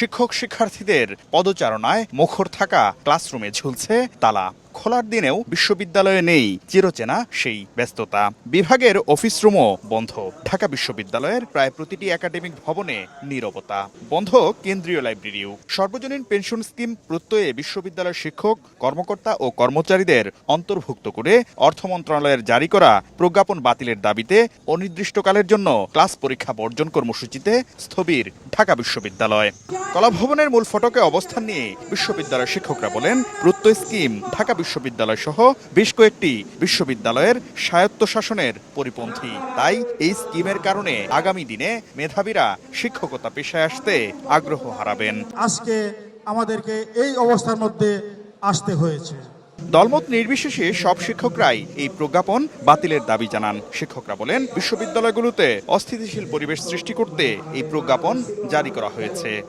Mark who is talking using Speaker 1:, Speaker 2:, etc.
Speaker 1: শিক্ষক শিক্ষার্থীদের পদচারণায় মুখর থাকা ক্লাসরুমে ঝুলছে তালা। খোলার দিনেও বিশ্ববিদ্যালয়ে নেই চিরচেনা সেই ব্যস্ততা। বিভাগের অফিস রুমও বন্ধ। ঢাকা বিশ্ববিদ্যালয়ের প্রায় প্রতিটি একাডেমিক ভবনে নীরবতা। বন্ধ কেন্দ্রীয় লাইব্রেরিও। সর্বজনীন পেনশন স্কিম প্রত্যয়ে বিশ্ববিদ্যালয়ের শিক্ষক, কর্মকর্তা ও কর্মচারীদের অন্তর্ভুক্ত করে অর্থ মন্ত্রণালয়ের জারি করা প্রজ্ঞাপন বাতিলের দাবিতে অনির্দিষ্টকালের জন্য ক্লাস পরীক্ষা বর্জন কর্মসূচিতে স্থবির ঢাকা বিশ্ববিদ্যালয়। কলাভবনের মূল ফটকে অবস্থান নিয়ে বিশ্ববিদ্যালয়ের শিক্ষকরা বলেন, প্রত্যয় স্কিম ঢাকা বিশ্ববিদ্যালয় সহ বেশ কয়েকটি বিশ্ববিদ্যালয়ের স্বায়ত্তশাসনের পরিপন্থী। তাই এই স্কিমের কারণে আগামী দিনে মেধাবীরা শিক্ষকতা পেশায় আসতে আগ্রহ হারাবেন।
Speaker 2: আজকে আমাদেরকে এই অবস্থার মধ্যে আসতে হয়েছে।
Speaker 1: দলমত নির্বিশেষে সব শিক্ষকরাই এই প্রজ্ঞাপন বাতিলের দাবি জানান। শিক্ষকরা বলেন, বিশ্ববিদ্যালয়গুলোতে অস্থিতিশীল পরিবেশ সৃষ্টি করতে এই প্রজ্ঞাপন জারি করা হয়েছে।